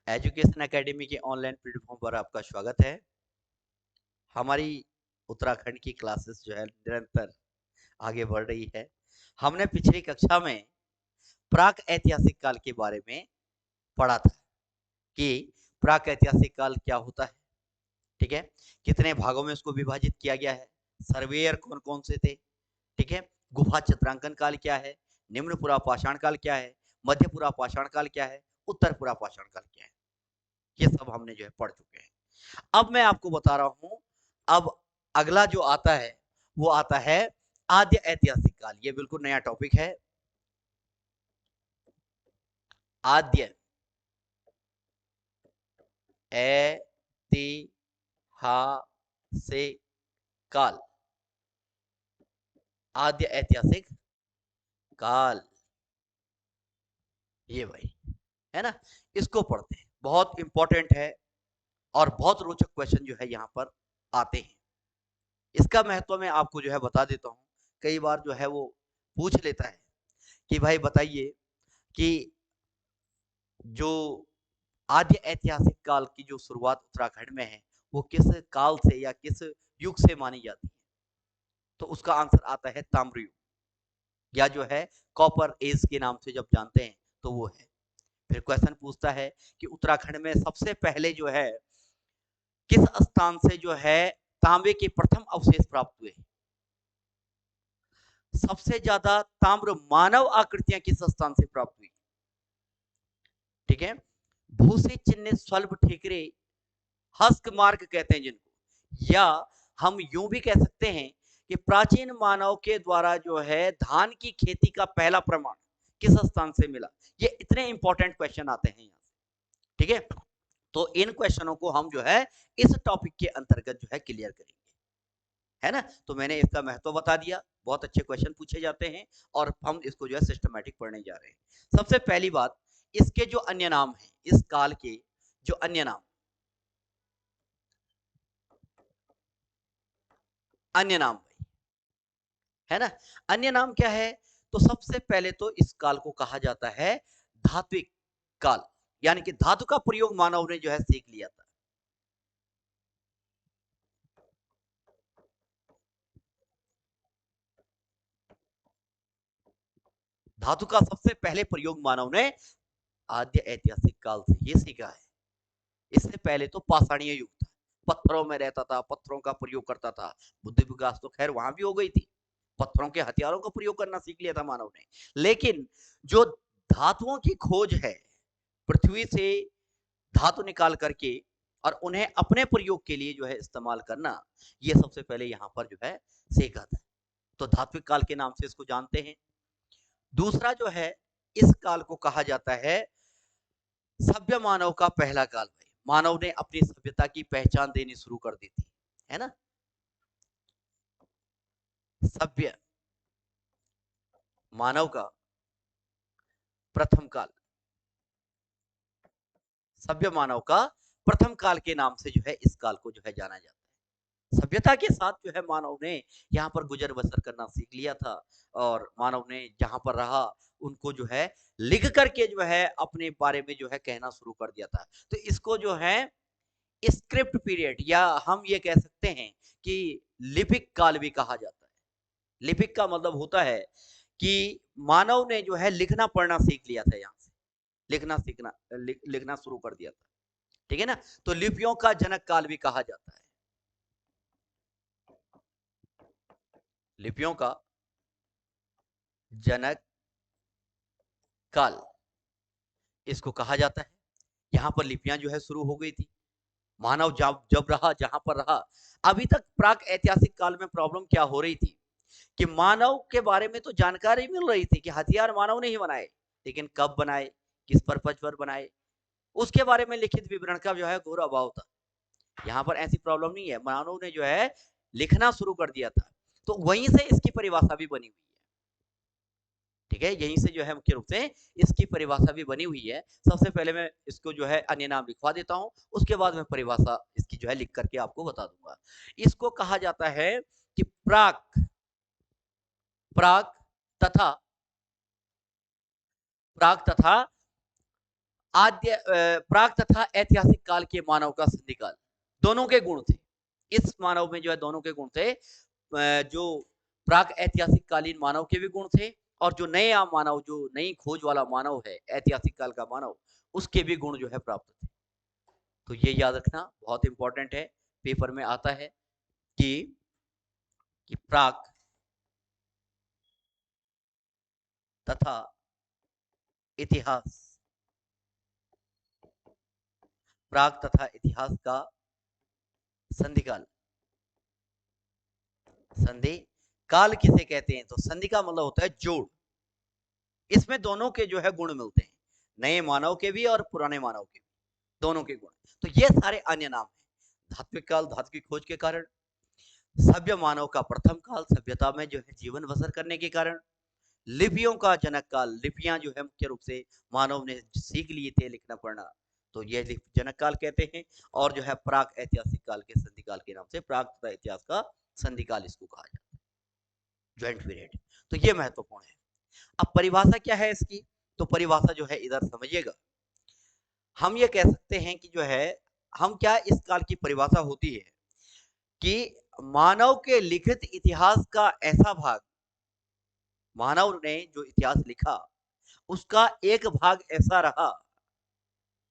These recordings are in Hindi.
एजुकेशन एकेडमी के ऑनलाइन प्लेटफॉर्म पर आपका स्वागत है। हमारी उत्तराखंड की क्लासेस जो है निरंतर आगे बढ़ रही है। हमने पिछली कक्षा में प्राक ऐतिहासिक काल के बारे में पढ़ा था कि प्राक ऐतिहासिक काल क्या होता है, ठीक है, कितने भागों में उसको विभाजित किया गया है, सर्वेयर कौन कौन से थे, ठीक है, गुफा चित्रांकन काल क्या है, निम्न पुरा पाषाण काल क्या है, मध्य पुरा पाषाण काल क्या है, उत्तर पुरा पाषाण काल क्या है, ये सब हमने जो है पढ़ चुके हैं। अब मैं आपको बता रहा हूं, अब अगला जो आता है वो आता है आद्य ऐतिहासिक काल। ये बिल्कुल नया टॉपिक है, आद्य ऐतिहासिक काल। आद्य ऐतिहासिक काल, ये भाई है ना, इसको पढ़ते हैं, बहुत इंपॉर्टेंट है और बहुत रोचक क्वेश्चन जो है यहाँ पर आते हैं। इसका महत्व मैं आपको जो है बता देता हूँ। कई बार जो है वो पूछ लेता है कि भाई बताइए कि जो आद्य ऐतिहासिक काल की जो शुरुआत उत्तराखंड में है वो किस काल से या किस युग से मानी जाती है, तो उसका आंसर आता है ताम्र युग, या जो है कॉपर एज के नाम से जब जानते हैं तो वो है। फिर क्वेश्चन पूछता है कि उत्तराखंड में सबसे पहले जो है किस स्थान से जो है तांबे के प्रथम अवशेष प्राप्त हुए, सबसे ज्यादा ताम्र मानव आकृतियां किस स्थान से प्राप्त हुई, ठीक है, भूसे चिन्ह स्वल्प ठेकरे हस्क मार्ग कहते हैं जिनको, या हम यूं भी कह सकते हैं कि प्राचीन मानव के द्वारा जो है धान की खेती का पहला प्रमाण किस स्थान से मिला। ये इतने इंपॉर्टेंट क्वेश्चन आते हैं यहाँ से, ठीक है। तो इन क्वेश्चनों को हम जो है इस टॉपिक के अंतर्गत जो है क्लियर करेंगे, है ना। तो मैंने इसका महत्व बता दिया, बहुत अच्छे क्वेश्चन पूछे जाते हैं और हम इसको जो है सिस्टमैटिक पढ़ने जा रहे हैं। सबसे पहली बात, इसके जो अन्य नाम है, इस काल के जो अन्य नाम, अन्य नाम भाई, है ना, अन्य नाम क्या है। तो सबसे पहले तो इस काल को कहा जाता है धात्विक काल, यानी कि धातु का प्रयोग मानव ने जो है सीख लिया था। धातु का सबसे पहले प्रयोग मानव ने आद्य ऐतिहासिक काल से ही सीखा है। इससे पहले तो पाषाणीय युग था, पत्थरों में रहता था, पत्थरों का प्रयोग करता था। बुद्धि विकास तो खैर वहां भी हो गई थी, पत्थरों के हथियारों का प्रयोग करना सीख लिया था मानव ने। लेकिन जो धातुओं की खोज है, पृथ्वी से धातु निकाल करके और उन्हें अपने प्रयोग के लिए जो है इस्तेमाल करना, ये सबसे पहले यहाँ पर जो है सीखा था। तो धात्विक काल के नाम से इसको जानते हैं। दूसरा जो है, इस काल को कहा जाता है सभ्य मानव का पहला काल। भाई मानव ने अपनी सभ्यता की पहचान देनी शुरू कर दी थी, है ना। सभ्य मानव का प्रथम काल, सभ्य मानव का प्रथम काल के नाम से जो है इस काल को जो है जाना जाता है। सभ्यता के साथ जो है मानव ने यहाँ पर गुजर बसर करना सीख लिया था, और मानव ने जहां पर रहा उनको जो है लिख करके जो है अपने बारे में जो है कहना शुरू कर दिया था। तो इसको जो है स्क्रिप्ट पीरियड, या हम ये कह सकते हैं कि लिपिक काल भी कहा जाता है। लिपिक का मतलब होता है कि मानव ने जो है लिखना पढ़ना सीख लिया था, यहाँ से लिखना सीखना लिखना शुरू कर दिया था, ठीक है ना। तो लिपियों का जनक काल भी कहा जाता है, लिपियों का जनक काल इसको कहा जाता है। यहाँ पर लिपियां जो है शुरू हो गई थी, मानव जब जब रहा जहां पर रहा। अभी तक प्राक ऐतिहासिक काल में प्रॉब्लम क्या हो रही थी कि मानव के बारे में तो जानकारी मिल रही थी कि हथियार मानव ने ही बनाए, लेकिन कब बनाए, किस पर्पज पर बनाए, उसके बारे में लिखित विवरण का जो है घोर अभाव था। यहाँ पर ऐसी प्रॉब्लम नहीं है, मानव ने जो है लिखना शुरू कर दिया था, तो वहीं से इसकी परिभाषा भी बनी हुई है, ठीक है। यहीं से जो है मुख्य रूप से इसकी परिभाषा भी बनी हुई है। सबसे पहले मैं इसको जो है अन्य नाम लिखवा देता हूं, उसके बाद मैं परिभाषा इसकी जो है लिख करके आपको बता दूंगा। इसको कहा जाता है कि प्राक, प्राक तथा प्राक तथा आद्य प्राक तथा ऐतिहासिक काल के मानव का संधिकाल, दोनों के गुण थे। इस मानव में जो है दोनों के गुण थे। जो प्राक ऐतिहासिक कालीन मानव के भी गुण थे और जो नया मानव, जो नई खोज वाला मानव है, ऐतिहासिक काल का मानव, उसके भी गुण जो है प्राप्त थे। तो ये याद रखना बहुत इंपॉर्टेंट है, पेपर में आता है कि प्राक तथा इतिहास, प्राक तथा इतिहास का संधिकाल। संधि काल किसे कहते हैं? तो संधि का मतलब होता है जोड़। इसमें दोनों के जो है गुण मिलते हैं, नए मानव के भी और पुराने मानव के भी, दोनों के गुण। तो ये सारे अन्य नाम हैं। धात्विक काल, धातु की खोज के कारण। सभ्य मानव का प्रथम काल, सभ्यता में जो है जीवन बसर करने के कारण। लिपियों का जनक काल, लिपियां जो है मुख्य रूप से मानव ने सीख लिए थे लिखना पढ़ना, तो ये जनक काल कहते हैं। और जो है प्राक ऐतिहासिक काल के संधि काल के नाम से प्राक तथा इतिहास का संधि काल इसको कहा जाता है, ज्वाइंट पीरियड। तो ये महत्वपूर्ण है। अब परिभाषा क्या है इसकी? तो परिभाषा जो है इधर समझिएगा। हम ये कह सकते हैं कि जो है, हम क्या, इस काल की परिभाषा होती है कि मानव के लिखित इतिहास का ऐसा भाग, मानव ने जो इतिहास लिखा उसका एक भाग ऐसा रहा,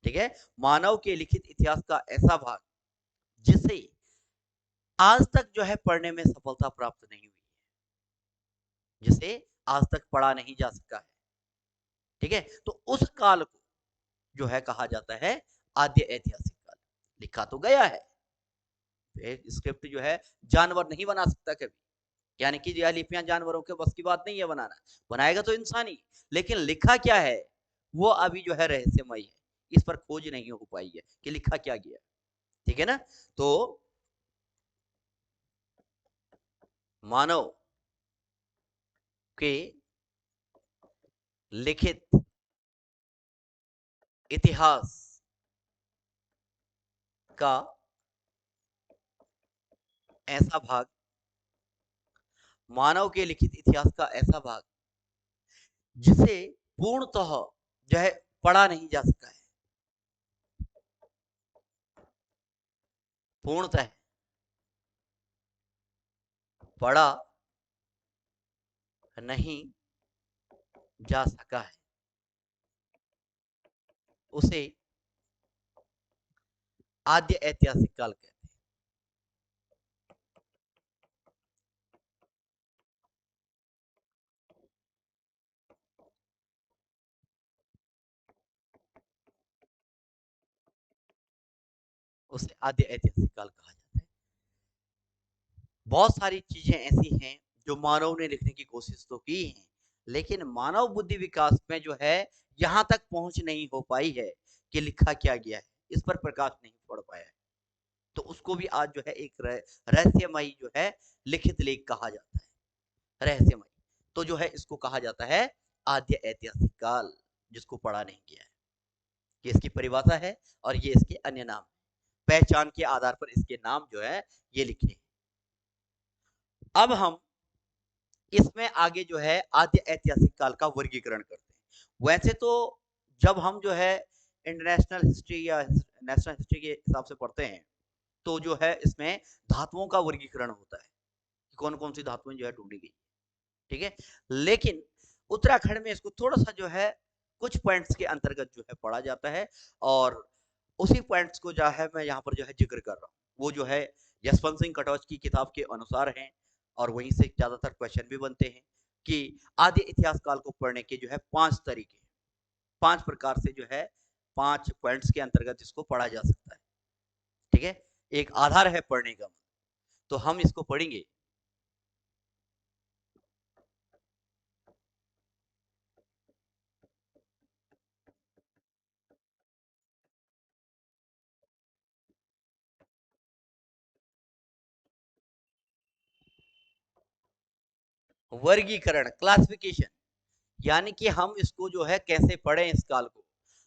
ठीक है, मानव के लिखित इतिहास का ऐसा भाग जिसे आज तक जो है पढ़ने में सफलता प्राप्त नहीं हुई है, जिसे आज तक पढ़ा नहीं जा सका है, ठीक है। तो उस काल को जो है कहा जाता है आद्य ऐतिहासिक काल। लिखा तो गया है, एक स्क्रिप्ट जो है जानवर नहीं बना सकता कभी, यानी कि यह लिपियां जानवरों के बस की बात नहीं है बनाना, बनाएगा तो इंसान ही, लेकिन लिखा क्या है वो अभी जो है रहस्यमय है, इस पर खोज नहीं हो पाई है कि लिखा क्या गया, ठीक है ना। तो मानव के लिखित इतिहास का ऐसा भाग, मानव के लिखित इतिहास का ऐसा भाग जिसे पूर्णतः जो है पढ़ा नहीं जा सका है, पूर्णतः पढ़ा नहीं जा सका है, उसे आद्य ऐतिहासिक काल कहते हैं। उसे आद्य ऐतिहासिक काल कहा जाता है। बहुत सारी चीजें ऐसी हैं जो मानव ने लिखने की कोशिश तो की है, लेकिन मानव बुद्धि विकास में जो है यहां तक पहुंच नहीं हो पाई है कि लिखा क्या गया है, इस पर प्रकाश नहीं पड़ पाया है। तो उसको भी आज जो है एक रहस्यमयी जो है लिखित लेख कहा जाता है, रहस्यमयी। तो जो है इसको कहा जाता है आद्य ऐतिहासिक काल, जिसको पढ़ा नहीं गया है। ये इसकी परिभाषा है और ये इसके अन्य नाम, पहचान के आधार पर इसके नाम जो है ये लिखे। अब हम इसमें आगे जो है आद्य ऐतिहासिक काल का वर्गीकरण करते हैं। वैसे तो जब हम जो है इंटरनेशनल हिस्ट्री या नेशनल हिस्ट्री के हिसाब से पढ़ते हैं, तो जो है इसमें धातुओं का वर्गीकरण होता है कि कौन कौन सी धातुएं जो है ढूंढी गई, ठीक है। लेकिन उत्तराखंड में इसको थोड़ा सा जो है कुछ पॉइंट्स के अंतर्गत जो है पढ़ा जाता है, और उसी पॉइंट्स को जो है मैं यहाँ पर जो है जिक्र कर रहा हूँ। वो जो है यशवंत सिंह कटौच की किताब के अनुसार हैं, और वहीं से ज्यादातर क्वेश्चन भी बनते हैं कि आदि इतिहास काल को पढ़ने के जो है 5 तरीके, 5 प्रकार से जो है 5 पॉइंट्स के अंतर्गत इसको पढ़ा जा सकता है, ठीक है। एक आधार है पढ़ने का, तो हम इसको पढ़ेंगे। वर्गीकरण, क्लासिफिकेशन, यानी कि हम इसको जो है कैसे पढ़ें इस काल को।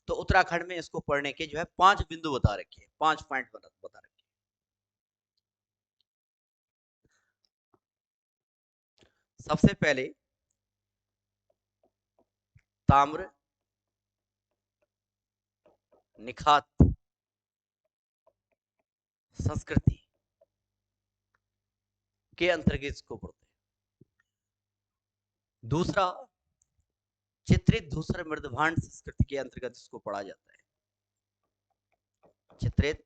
तो उत्तराखंड में इसको पढ़ने के जो है 5 बिंदु बता रखे हैं, 5 पॉइंट बता रखे हैं। सबसे पहले ताम्र निखात संस्कृति के अंतर्गत इसको पढ़ते हैं। दूसरा, चित्रित धूसर मृदभांड संस्कृति के अंतर्गत इसको पढ़ा जाता है। चित्रित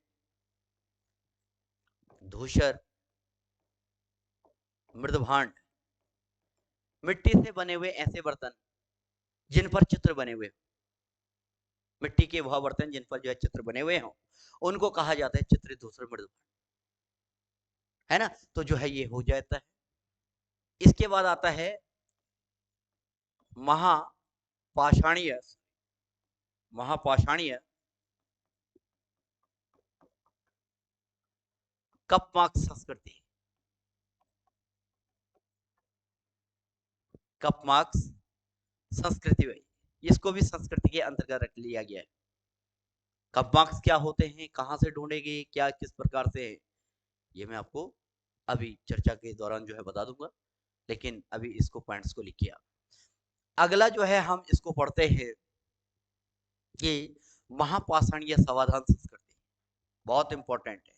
धूसर मृदभांड, मिट्टी से बने हुए ऐसे बर्तन जिन पर चित्र बने हुए, मिट्टी के वह बर्तन जिन पर जो है चित्र बने हुए हों, उनको कहा जाता है चित्रित धूसर मृदभांड, है ना। तो जो है ये हो जाता है। इसके बाद आता है महापाषाणीय, महापाषाणीय कप मार्क संस्कृति, कप मार्क्स संस्कृति, इसको भी संस्कृति के अंतर्गत रख लिया गया है। कप मार्क्स क्या होते हैं, कहां से ढूंढेंगे, क्या किस प्रकार से है, ये मैं आपको अभी चर्चा के दौरान जो है बता दूंगा, लेकिन अभी इसको पॉइंट्स को लिखिए आप। अगला जो है हम इसको पढ़ते हैं कि महापाषाणीय समाधान संस्कृति, बहुत इंपॉर्टेंट है।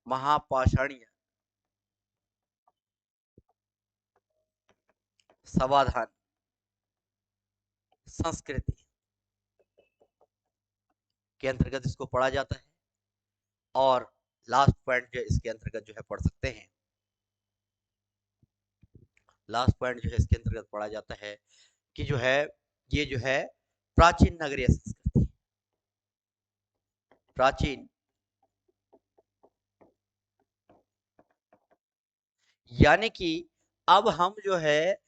महापाषाणीय समाधान संस्कृति के अंतर्गत इसको पढ़ा जाता है। और लास्ट पॉइंट जो इसके अंतर्गत जो है पढ़ सकते हैं, लास्ट पॉइंट जो है इसके अंतर्गत पढ़ा जाता है कि जो है ये जो है प्राचीन नगरीय संस्कृति, प्राचीन यानी कि अब हम जो है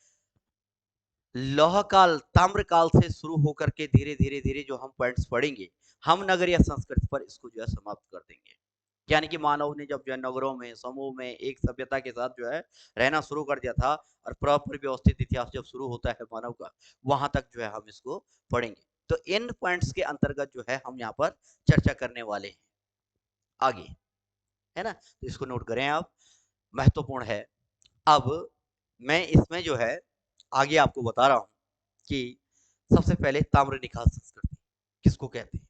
लौह काल, ताम्र काल से शुरू होकर के धीरे धीरे धीरे जो हम पॉइंट्स पढ़ेंगे, हम नगरीय संस्कृति पर इसको जो है समाप्त कर देंगे। यानी कि मानव ने जब जो है नगरों में, समूह में, एक सभ्यता के साथ जो है रहना शुरू कर दिया था, और प्रॉपर व्यवस्थित इतिहास जब शुरू होता है मानव का, वहां तक जो है हम इसको पढ़ेंगे। तो इन पॉइंट्स के अंतर्गत जो है हम यहाँ पर चर्चा करने वाले हैं आगे, है ना। तो इसको नोट करें आप, महत्वपूर्ण है। अब मैं इसमें जो है आगे आपको बता रहा हूं कि सबसे पहले ताम्र निखात संस्कृति किसको कहते हैं।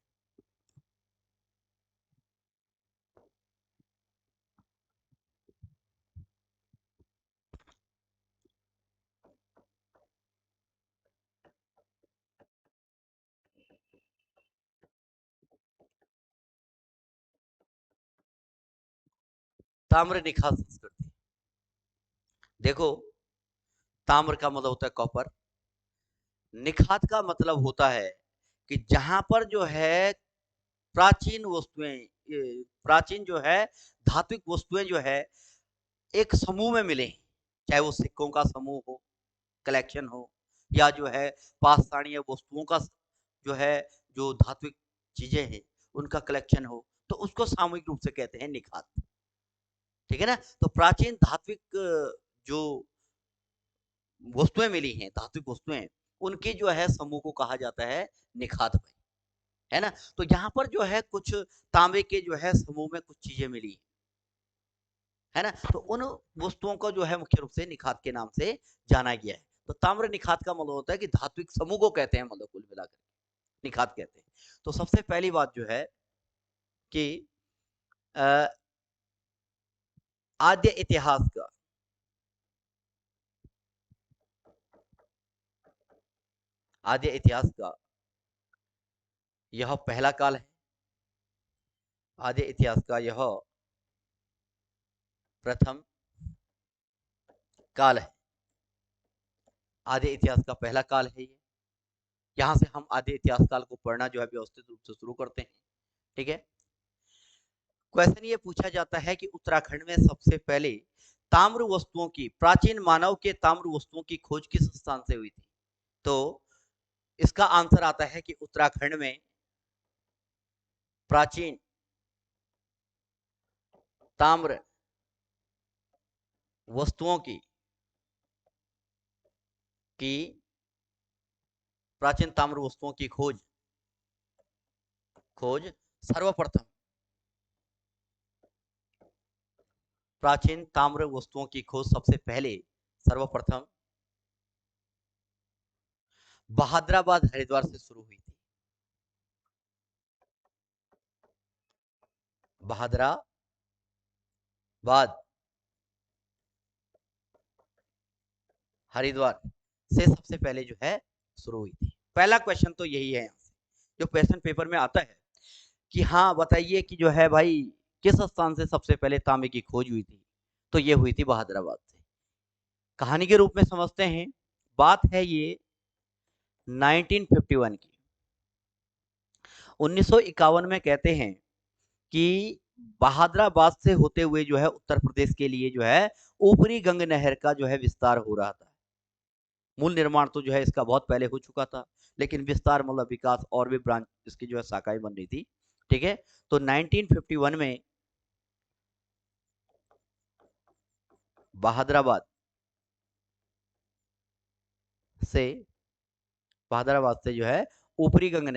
ताम्र निखात संस्कृति, देखो, ताम्र का मतलब होता है कॉपर, निखात का मतलब होता है कि जहां पर जो है प्राचीन वस्तुएं, प्राचीन जो है धात्विक वस्तुएं जो है एक समूह में मिले, चाहे वो सिक्कों का समूह हो, कलेक्शन हो, या जो है पाषाणीय वस्तुओं का जो है, जो धात्विक चीजें हैं उनका कलेक्शन हो, तो उसको सामूहिक रूप से कहते हैं निखात। ठीक है ना। तो प्राचीन धात्विक जो वस्तुएं मिली हैं, धात्विक वस्तुएं, उनके जो है समूह को कहा जाता है निखात भाई, है ना। तो यहाँ पर जो है कुछ तांबे के जो है समूह में कुछ चीजें मिली, है ना। तो उन वस्तुओं को जो है मुख्य रूप से निखात के नाम से जाना गया है। तो ताम्र निखात का मतलब होता है कि धात्विक समूह को कहते हैं, मतलब कुल मिलाकर निखात कहते हैं। तो सबसे पहली बात जो है कि अ, आद्य इतिहास का, आद्य इतिहास का यह पहला काल है, आद्य इतिहास का यह प्रथम काल है, आद्य इतिहास का पहला काल है ये। यहां से हम आद्य इतिहास काल को पढ़ना जो है व्यवस्थित रूप से शुरू करते हैं। ठीक है। क्वेश्चन ये पूछा जाता है कि उत्तराखंड में सबसे पहले ताम्र वस्तुओं की, प्राचीन मानव के ताम्र वस्तुओं की खोज किस स्थान से हुई थी। तो इसका आंसर आता है कि उत्तराखंड में प्राचीन ताम्र वस्तुओं की प्राचीन ताम्र वस्तुओं की खोज खोज सर्वप्रथम, प्राचीन ताम्र वस्तुओं की खोज सबसे पहले सर्वप्रथम बहादुराबाद हरिद्वार से शुरू हुई थी। बहादराबाद, हरिद्वार से सबसे पहले जो है शुरू हुई थी। पहला क्वेश्चन तो यही है यहाँ से जो क्वेश्चन पेपर में आता है कि हाँ बताइए कि जो है भाई किस स्थान से सबसे पहले तांबे की खोज हुई थी, तो ये हुई थी बहादुराबाद से। कहानी के रूप में समझते हैं, बात है ये 1951 की। 1951 में कहते हैं कि बहादुराबाद से होते हुए जो है उत्तर प्रदेश के लिए जो है ऊपरी गंग नहर का जो है विस्तार हो रहा था। मूल निर्माण तो जो है इसका बहुत पहले हो चुका था, लेकिन विस्तार मतलब विकास और भी ब्रांच इसकी जो है शाखाएं बन रही थी। ठीक है, तो 1951 में बहादुराबाद से जो है ऊपरी गंग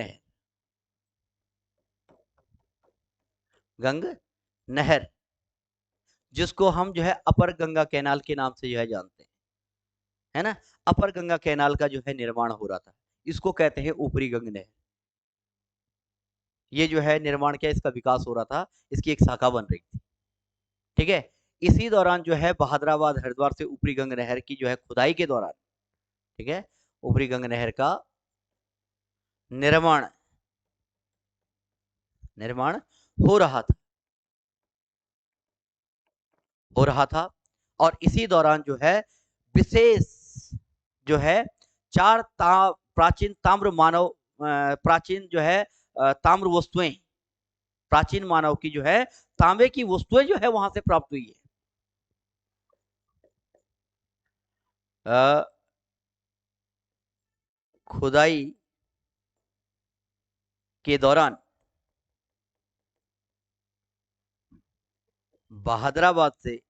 नहर जिसको हम जो है अपर गंगा कैनाल के नाम से जो है जानते हैं, है ना। अपर गंगा कैनाल का जो है निर्माण हो रहा था, इसको कहते हैं ऊपरी गंग नहर। ये जो है निर्माण क्या, इसका विकास हो रहा था, इसकी एक शाखा बन रही थी। ठीक है, इसी दौरान जो है बहादुराबाद हरिद्वार से ऊपरी गंग नहर की जो है खुदाई के दौरान, ठीक है, ऊपरी गंग नहर का निर्माण निर्माण हो रहा था और इसी दौरान जो है विशेष जो है प्राचीन ताम्र मानव प्राचीन जो है ताम्र वस्तुएं, प्राचीन मानव की जो है तांबे की वस्तुएं जो है वहां से प्राप्त हुई है। खुदाई के दौरान बहादुराबाद से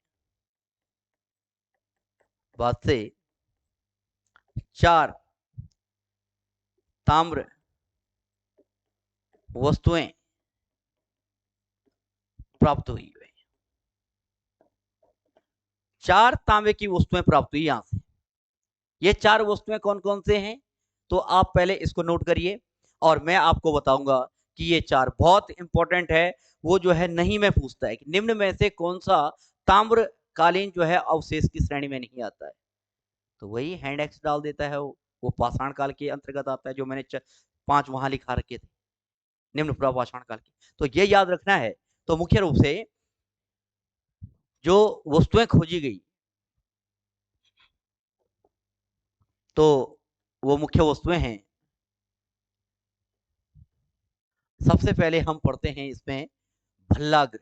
4 ताम्र वस्तुएं प्राप्त हुई है। 4 तांबे की वस्तुएं प्राप्त हुई यहां से। ये 4 वस्तुएं कौन कौन से हैं, तो आप पहले इसको नोट करिए और मैं आपको बताऊंगा कि ये 4 बहुत इंपॉर्टेंट है। वो जो है नहीं में पूछता है कि निम्न में से कौन सा ताम्रकालीन जो है अवशेष की श्रेणी में नहीं आता है, तो वही हैंड एक्स डाल देता है। वो पाषाण काल के अंतर्गत आता है, जो मैंने 5 वहां लिखा रखे थे, निम्न प्रपाषाण काल के। तो ये याद रखना है। तो मुख्य रूप से जो वस्तुएं खोजी गई, तो वो मुख्य वस्तुएं हैं। सबसे पहले हम पढ़ते हैं इसमें भल्लाग्र,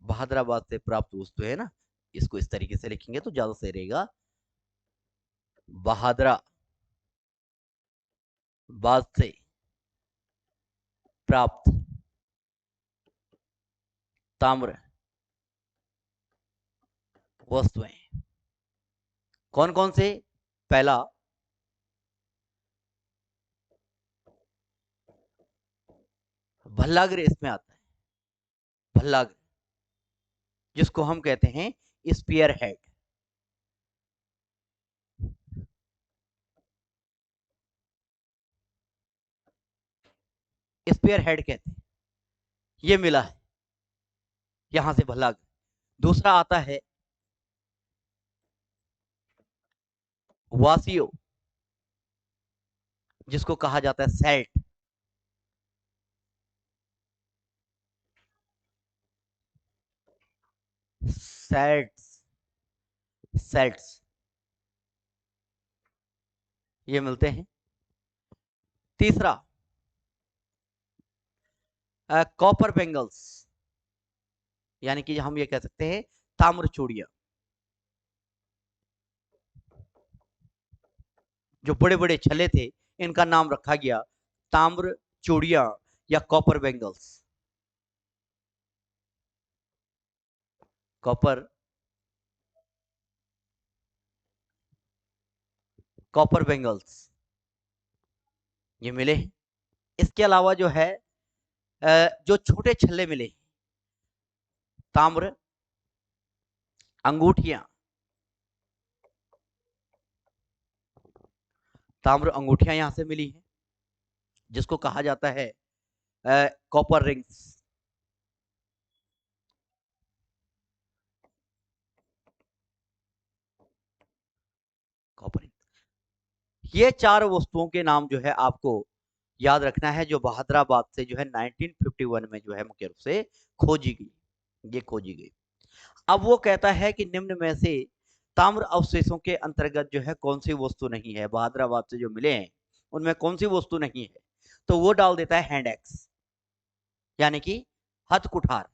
बहादुराबाद से प्राप्त वस्तु है ना, इसको इस तरीके से लिखेंगे तो ज्यादा सही रहेगा। बहादुराबाद से प्राप्त ताम्र वस्तुएं कौन कौन से, पहला भल्लाग्र इसमें आता है। भल्लाग्र जिसको हम कहते हैं स्पीयर हेड, स्पीयर हेड कहते हैं, ये मिला है यहां से भल्लाग्र। दूसरा आता है वासियो, जिसको कहा जाता है सेल्ट, सेल्ट्स सेल्ट्स ये मिलते हैं। तीसरा कॉपर बेंगल्स, यानी कि हम ये कह सकते हैं ताम्र चूड़ियां, जो बड़े बड़े छल्ले थे इनका नाम रखा गया ताम्र चूड़ियां या copper bangles. Copper copper bangles ये मिले। इसके अलावा जो है जो छोटे छल्ले मिले, ताम्र अंगूठियां, ताम्र अंगूठियां यहां से मिली हैं, जिसको कहा जाता है कॉपर रिंग्स, कॉपर रिंग्स। ये चार वस्तुओं के नाम जो है आपको याद रखना है, जो बहादुराबाद से जो है 1951 में जो है मुख्य रूप से खोजी गई, ये खोजी गई। अब वो कहता है कि निम्न में से ताम्र अवशेषों के अंतर्गत जो है कौन सी वस्तु नहीं है, बहादुराबाद से जो मिले हैं उनमें कौन सी वस्तु नहीं है, तो वो डाल देता है हैंड एक्स, यानी कि हथकुठार।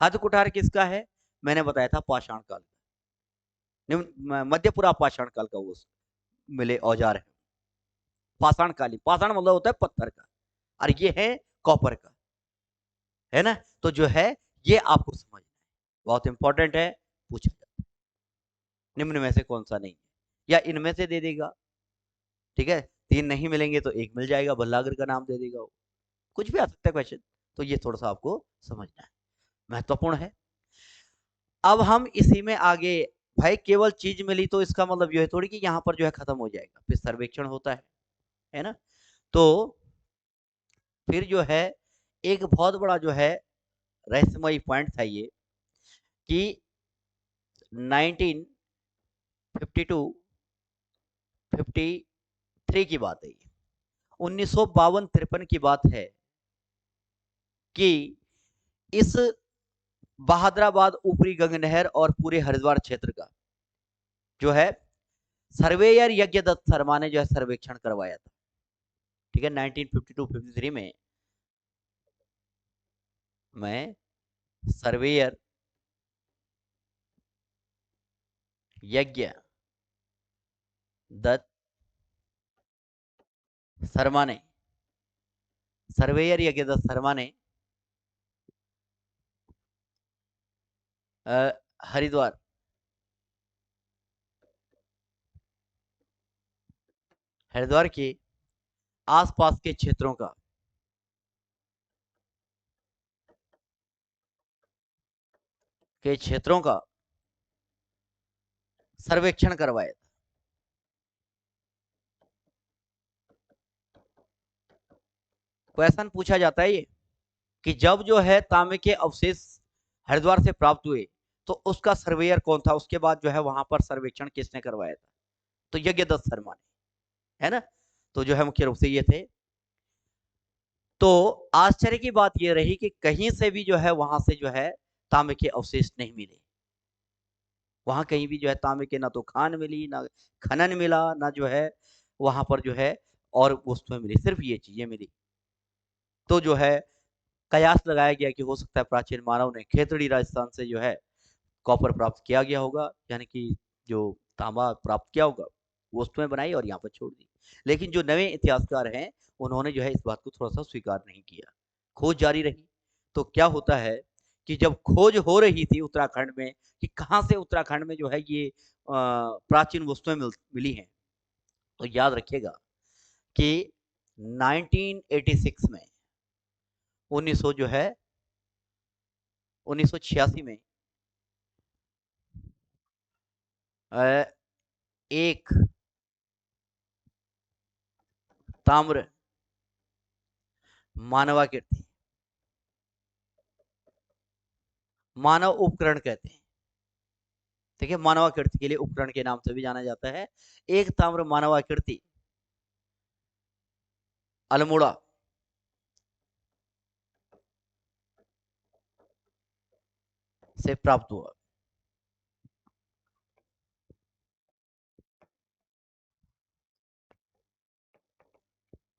हथकुठार किसका है, मैंने बताया था पाषाण काल, मध्यपुरा पाषाण काल का वो मिले औजार है। पाषाण काली, पाषाण मतलब होता है पत्थर का, और ये है कॉपर का, है ना। तो जो है ये आपको समझना है, बहुत इंपॉर्टेंट है, पूछा जाता है। निम्न में से कौन सा नहीं है, या इनमें से दे देगा, ठीक है, तीन नहीं मिलेंगे तो एक मिल जाएगा, भल्लागर का नाम दे देगा वो, कुछ भी आ सकता है क्वेश्चन। तो ये थोड़ा सा आपको समझना है, महत्वपूर्ण है। अब हम इसी में आगे, भाई केवल चीज मिली तो इसका मतलब ये है थोड़ी कि यहाँ पर जो है खत्म हो जाएगा, फिर सर्वेक्षण होता है ना। तो फिर जो है एक बहुत बड़ा जो है रहस्यमयी पॉइंट था ये, कि 1952 53 की बात है, 1952-53 की बात है कि इस बहादुराबाद ऊपरी गंगनहर और पूरे हरिद्वार क्षेत्र का जो है सर्वेयर यज्ञदत्त शर्मा ने जो है सर्वेक्षण करवाया था, ठीक है, 1952-53 में सर्वेयर यज्ञ दत्त शर्मा ने, सर्वेयर यज्ञ दत्त शर्मा ने हरिद्वार हरिद्वार के आसपास के क्षेत्रों का सर्वेक्षण करवाया था। क्वेश्चन पूछा जाता है ये कि जब जो है तांबे के अवशेष हरिद्वार से प्राप्त हुए तो उसका सर्वेयर कौन था, उसके बाद जो है वहां पर सर्वेक्षण किसने करवाया था, तो यज्ञ दत्त शर्मा ने, है ना। तो जो है मुख्य रूप से ये थे। तो आश्चर्य की बात ये रही कि कहीं से भी जो है वहां से जो है तांबे के अवशेष नहीं मिले, वहां कहीं भी जो है तांबे के ना तो खान मिली, ना खनन मिला, ना जो है वहां पर जो है और वस्तुएं मिली, सिर्फ ये चीजें मिली। तो जो है कयास लगाया गया कि हो सकता है प्राचीन मानव ने खेतड़ी राजस्थान से जो है कॉपर प्राप्त किया गया होगा, यानी कि जो तांबा प्राप्त किया होगा, वस्तुएं बनाई और यहाँ पर छोड़ दी। लेकिन जो नए इतिहासकार हैं उन्होंने जो है इस बात को थोड़ा सा स्वीकार नहीं किया, खोज जारी रही। तो क्या होता है कि जब खोज हो रही थी उत्तराखंड में कि कहाँ से उत्तराखंड में जो है ये प्राचीन वस्तुएं मिली हैं, तो याद रखिएगा कि 1986 में 1900 जो है 1986 में एक ताम्र मानवाकृति, मानव उपकरण कहते हैं, ठीक है, मानवाकृति के लिए उपकरण के नाम से भी जाना जाता है। एक ताम्र मानवाकृति अल्मोड़ा से प्राप्त हुआ।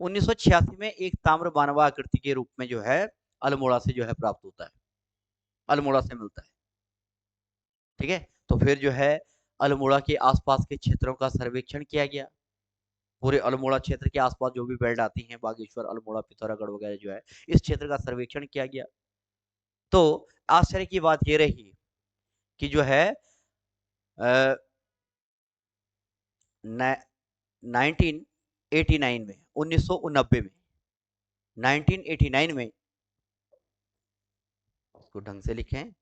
उन्नीस सौ छियासी में एक ताम्र मानवाकृति के रूप में जो है अल्मोड़ा से जो है प्राप्त होता है, अल्मोड़ा से मिलता है, ठीक है। तो फिर जो है अल्मोड़ा के आसपास के क्षेत्रों का सर्वेक्षण किया गया, पूरे अल्मोड़ा क्षेत्र के आसपास जो भी बेल्ट आती हैं, बागेश्वर, अल्मोड़ा, पिथौरागढ़ वगैरह जो है, इस क्षेत्र का सर्वेक्षण किया गया। तो आश्चर्य की बात ये रही कि जो है 1989 में 1989 में 1989 में उसको ढंग से लिखें,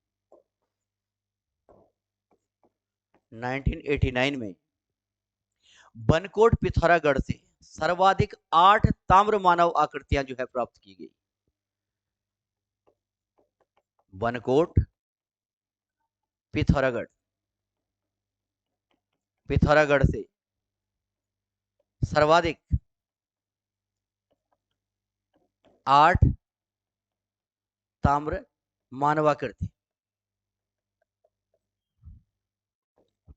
1989 में बनकोट पिथौरागढ़ से सर्वाधिक 8 ताम्र मानव आकृतियां जो है प्राप्त की गई, बनकोट, पिथौरागढ़, पिथौरागढ़ से सर्वाधिक 8 ताम्र मानवाकृति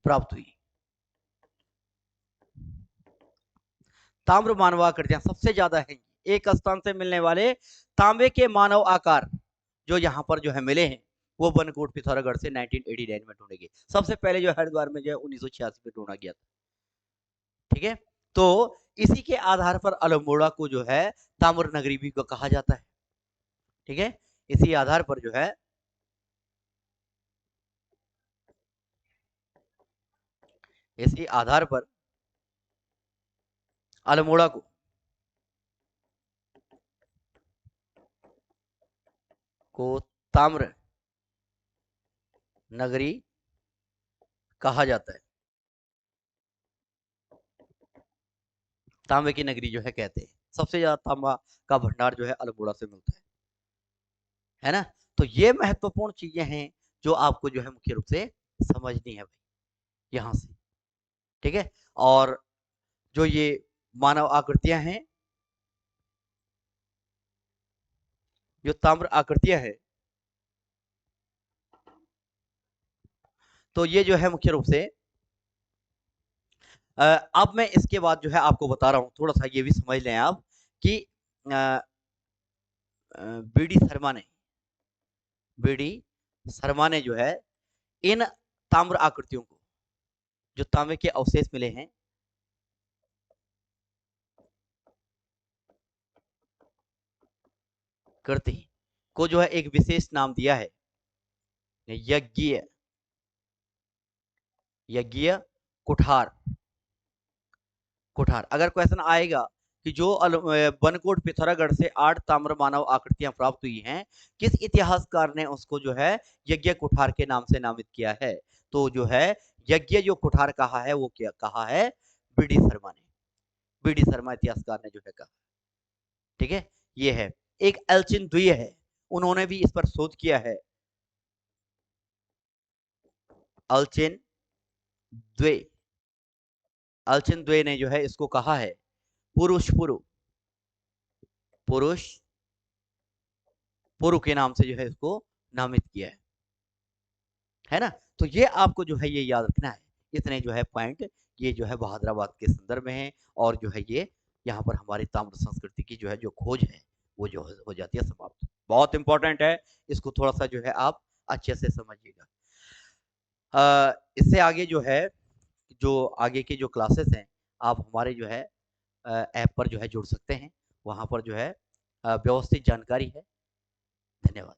प्राप्त हुई। ताम्र मानवाकृतियां सबसे ज्यादा है। एक स्थान से मिलने वाले तांबे के मानव आकार जो यहाँ पर जो है मिले हैं वो बनकोट पिथौरागढ़ से 1989 में ढूंढे गए। सबसे पहले जो हरिद्वार में जो है 1986 में ढूंढा गया था। ठीक है, तो इसी के आधार पर अल्मोड़ा को जो है ताम्र नगरी भी कहा जाता है। ठीक है, इसी आधार पर जो है इसी आधार पर अल्मोड़ा को ताम्र नगरी कहा जाता है। तांबे की नगरी जो है कहते हैं। सबसे ज्यादा तांबा का भंडार जो है अल्मोड़ा से मिलता है ना। तो ये महत्वपूर्ण चीजें हैं जो आपको जो है मुख्य रूप से समझनी है भाई यहाँ से। ठीक है, और जो ये मानव आकृतियां हैं, जो ताम्र आकृतियां हैं, तो ये जो है मुख्य रूप से अब मैं इसके बाद जो है आपको बता रहा हूं, थोड़ा सा ये भी समझ लें आप कि बीडी शर्मा ने जो है इन ताम्र आकृतियों को, जो तांबे के अवशेष मिले हैं, कृति को जो है एक विशेष नाम दिया है, यज्ञ यज्ञ कुठार। कुठार अगर क्वेश्चन आएगा कि जो बनकोट पिथौरागढ़ से 8 ताम्र मानव आकृतियां प्राप्त हुई हैं, किस इतिहासकार ने उसको जो है यज्ञ कुठार के नाम से नामित किया है, तो जो है यज्ञ जो कुठार कहा है वो क्या कहा है, बीडी शर्मा ने, बीडी शर्मा इतिहासकार ने जो है कहा। ठीक है, ये है। एक एल्चिन द्विय है, उन्होंने भी इस पर शोध किया है। अल्चिन द्वे अल्चिन द्वे ने जो है इसको कहा है पुरुष पुरुष पुरु के नाम से जो है इसको नामित किया है ना। तो ये आपको जो है ये याद रखना है। इतने जो है पॉइंट ये जो है बहादुराबाद के संदर्भ में है, और जो है ये यहाँ पर हमारी ताम्र संस्कृति की जो है जो खोज है वो जो हो जाती है समाप्त। बहुत इंपॉर्टेंट है, इसको थोड़ा सा जो है आप अच्छे से समझिएगा। इससे आगे जो है जो आगे की जो क्लासेस हैं आप हमारे जो है ऐप पर जो है जुड़ सकते हैं, वहाँ पर जो है व्यवस्थित जानकारी है। धन्यवाद।